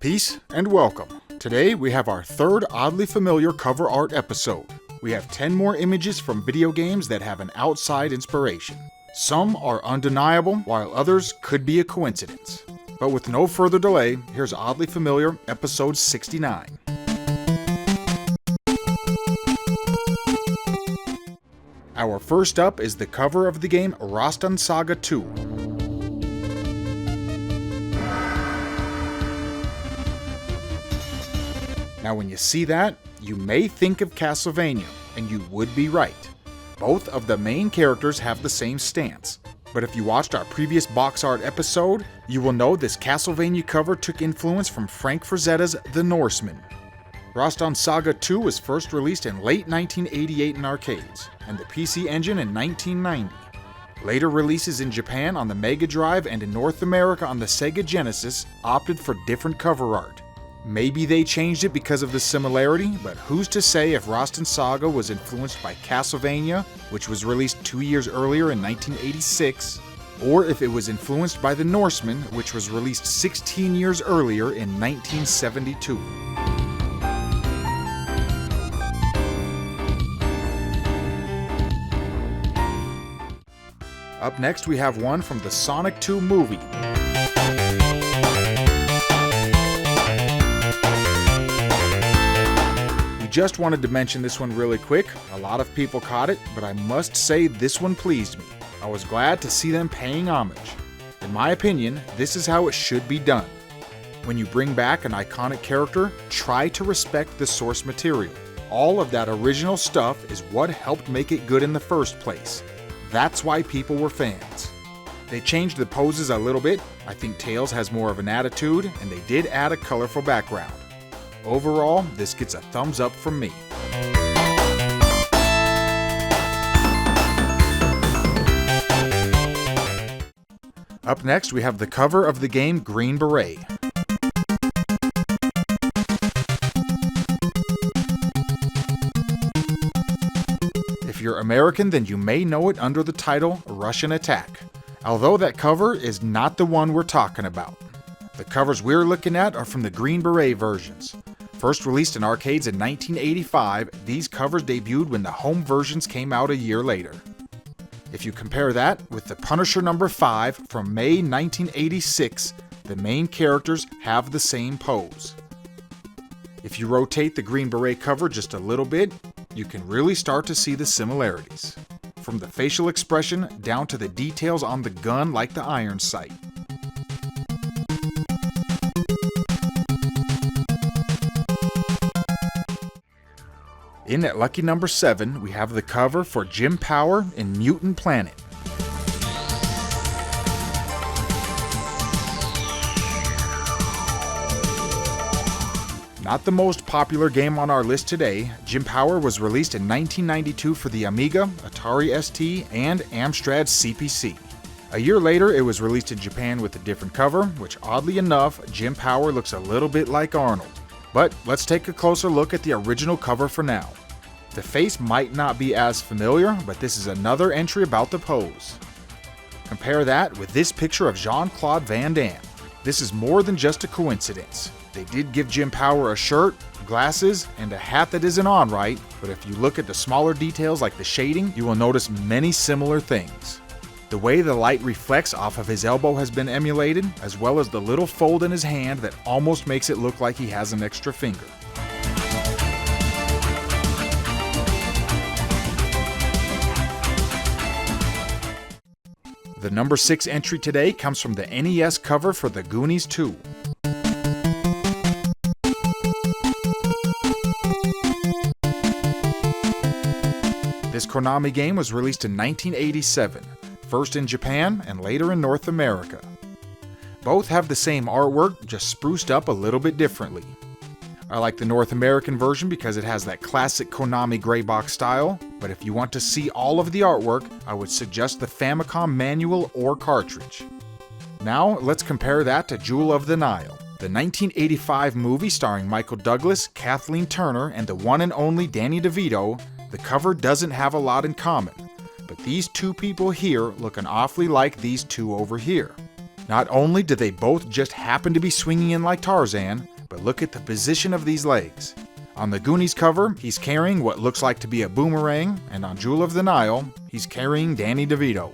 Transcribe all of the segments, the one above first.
Peace and welcome. Today we have our third oddly familiar cover art episode. We have 10 more images from video games that have an outside inspiration. Some are undeniable, while others could be a coincidence. But with no further delay, here's Oddly Familiar episode 69. Our first up is the cover of the game Rastan Saga 2. Now when you see that, you may think of Castlevania, and you would be right. Both of the main characters have the same stance. But if you watched our previous box art episode, you will know this Castlevania cover took influence from Frank Frazetta's The Norseman. Rastan Saga 2 was first released in late 1988 in arcades, and the PC Engine in 1990. Later releases in Japan on the Mega Drive and in North America on the Sega Genesis opted for different cover art. Maybe they changed it because of the similarity, but who's to say if Rastan Saga was influenced by Castlevania, which was released 2 years earlier in 1986, or if it was influenced by The Norseman, which was released 16 years earlier in 1972. Up next we have one from the Sonic 2 movie. Just wanted to mention this one really quick. A lot of people caught it, but I must say this one pleased me. I was glad to see them paying homage. In my opinion, this is how it should be done. When you bring back an iconic character, try to respect the source material. All of that original stuff is what helped make it good in the first place. That's why people were fans. They changed the poses a little bit. I think Tails has more of an attitude, and they did add a colorful background. Overall, this gets a thumbs up from me. Up next, we have the cover of the game Green Beret. If you're American, then you may know it under the title Russian Attack, although that cover is not the one we're talking about. The covers we're looking at are from the Green Beret versions. First released in arcades in 1985, these covers debuted when the home versions came out a year later. If you compare that with the Punisher number 5 from May 1986, the main characters have the same pose. If you rotate the Green Beret cover just a little bit, you can really start to see the similarities. From the facial expression down to the details on the gun like the iron sight. In at lucky number 7, we have the cover for Jim Power in Mutant Planet. Not the most popular game on our list today, Jim Power was released in 1992 for the Amiga, Atari ST, and Amstrad CPC. A year later, it was released in Japan with a different cover, which oddly enough, Jim Power looks a little bit like Arnold. But let's take a closer look at the original cover for now. The face might not be as familiar, but this is another entry about the pose. Compare that with this picture of Jean-Claude Van Damme. This is more than just a coincidence. They did give Jim Power a shirt, glasses, and a hat that isn't on right, but if you look at the smaller details like the shading, you will notice many similar things. The way the light reflects off of his elbow has been emulated, as well as the little fold in his hand that almost makes it look like he has an extra finger. The number 6 entry today comes from the NES cover for The Goonies 2. This Konami game was released in 1987. First in Japan and later in North America. Both have the same artwork, just spruced up a little bit differently. I like the North American version because it has that classic Konami gray box style, but if you want to see all of the artwork, I would suggest the Famicom manual or cartridge. Now, let's compare that to Jewel of the Nile, the 1985 movie starring Michael Douglas, Kathleen Turner, and the one and only Danny DeVito. The cover doesn't have a lot in common, but these two people here look an awfully like these two over here. Not only do they both just happen to be swinging in like Tarzan, but look at the position of these legs. On the Goonies cover, he's carrying what looks like to be a boomerang, and on Jewel of the Nile, he's carrying Danny DeVito.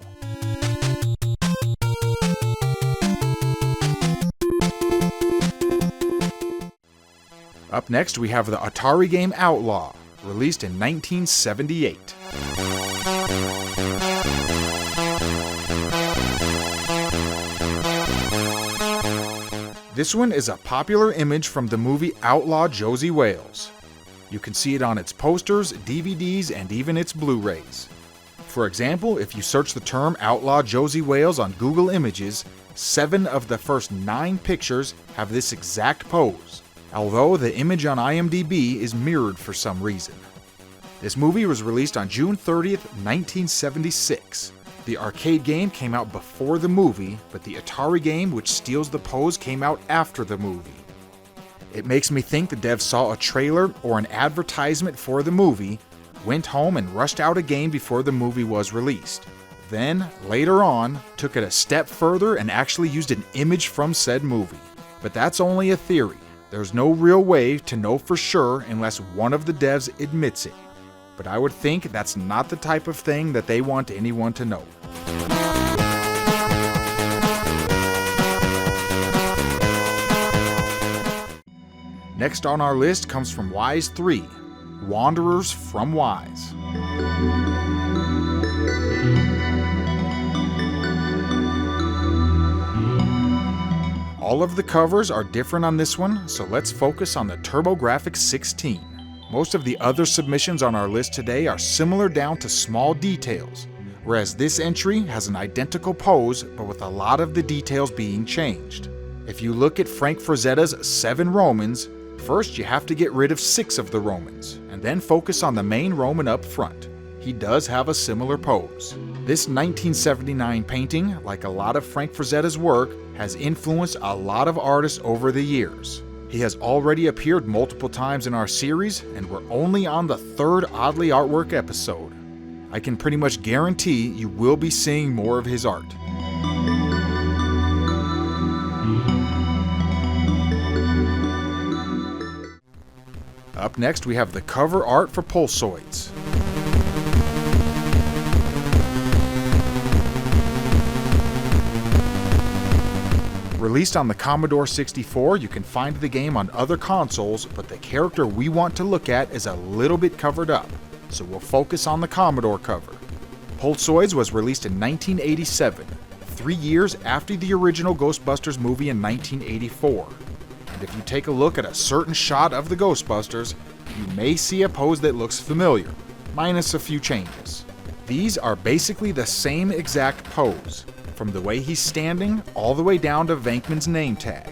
Up next, we have the Atari game Outlaw, released in 1978. This one is a popular image from the movie Outlaw Josie Wales. You can see it on its posters, DVDs, and even its Blu-rays. For example, if you search the term Outlaw Josie Wales on Google Images, 7 of the first 9 pictures have this exact pose, although the image on IMDb is mirrored for some reason. This movie was released on June 30th, 1976. The arcade game came out before the movie, but the Atari game, which steals the pose, came out after the movie. It makes me think the devs saw a trailer or an advertisement for the movie, went home and rushed out a game before the movie was released. Then, later on, took it a step further and actually used an image from said movie. But that's only a theory. There's no real way to know for sure unless one of the devs admits it. But I would think that's not the type of thing that they want anyone to know. Next on our list comes from Wise 3, Wanderers from Wise. All of the covers are different on this one, so let's focus on the TurboGrafx 16. Most of the other submissions on our list today are similar down to small details, whereas this entry has an identical pose but with a lot of the details being changed. If you look at Frank Frazetta's 7 Romans, first you have to get rid of 6 of the Romans, and then focus on the main Roman up front. He does have a similar pose. This 1979 painting, like a lot of Frank Frazetta's work, has influenced a lot of artists over the years. He has already appeared multiple times in our series, and we're only on the 3rd Oddly Artwork episode. I can pretty much guarantee you will be seeing more of his art. Up next, we have the cover art for Pulsoids. Released on the Commodore 64, you can find the game on other consoles, but the character we want to look at is a little bit covered up, so we'll focus on the Commodore cover. Pulsoids was released in 1987, 3 years after the original Ghostbusters movie in 1984. And if you take a look at a certain shot of the Ghostbusters, you may see a pose that looks familiar, minus a few changes. These are basically the same exact pose, from the way he's standing all the way down to Venkman's name tag.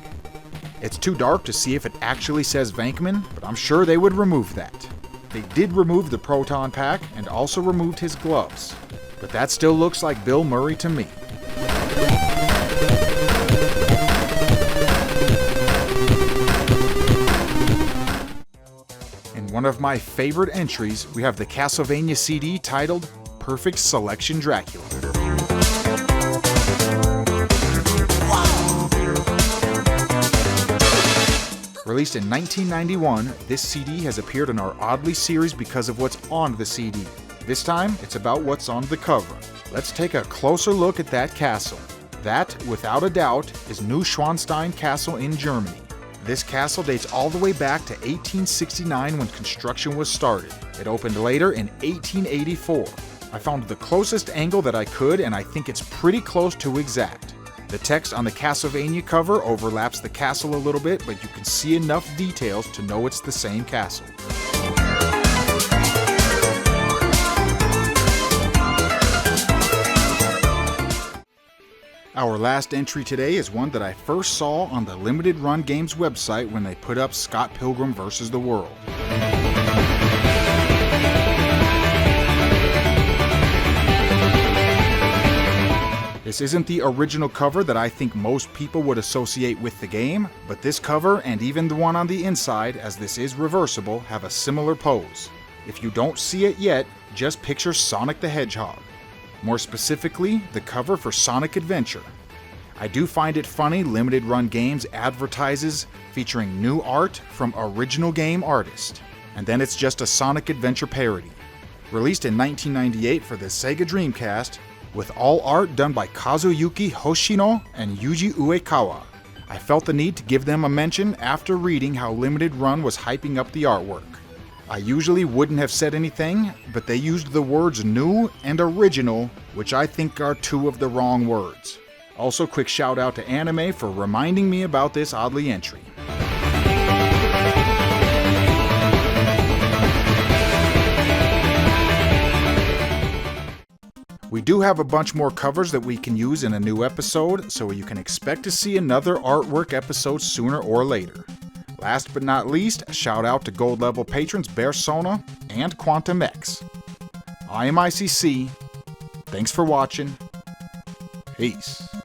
It's too dark to see if it actually says Venkman, but I'm sure they would remove that. They did remove the proton pack and also removed his gloves, but that still looks like Bill Murray to me. In one of my favorite entries, we have the Castlevania CD titled Perfect Selection Dracula. Released in 1991, this CD has appeared in our Oddly series because of what's on the CD. This time, it's about what's on the cover. Let's take a closer look at that castle. That, without a doubt, is Neuschwanstein Castle in Germany. This castle dates all the way back to 1869 when construction was started. It opened later in 1884. I found the closest angle that I could, and I think it's pretty close to exact. The text on the Castlevania cover overlaps the castle a little bit, but you can see enough details to know it's the same castle. Our last entry today is one that I first saw on the Limited Run Games website when they put up Scott Pilgrim vs. the World. This isn't the original cover that I think most people would associate with the game, but this cover and even the one on the inside, as this is reversible, have a similar pose. If you don't see it yet, just picture Sonic the Hedgehog. More specifically, the cover for Sonic Adventure. I do find it funny limited run games advertises featuring new art from original game artist, and then it's just a Sonic Adventure parody. Released in 1998 for the Sega Dreamcast, with all art done by Kazuyuki Hoshino and Yuji Uekawa. I felt the need to give them a mention after reading how Limited Run was hyping up the artwork. I usually wouldn't have said anything, but they used the words new and original, which I think are two of the wrong words. Also, quick shout out to Anime for reminding me about this oddly entry. We do have a bunch more covers that we can use in a new episode, so you can expect to see another artwork episode sooner or later. Last but not least, a shout out to gold level patrons Bearsona and Quantum X. I am ICC. Thanks for watching. Peace.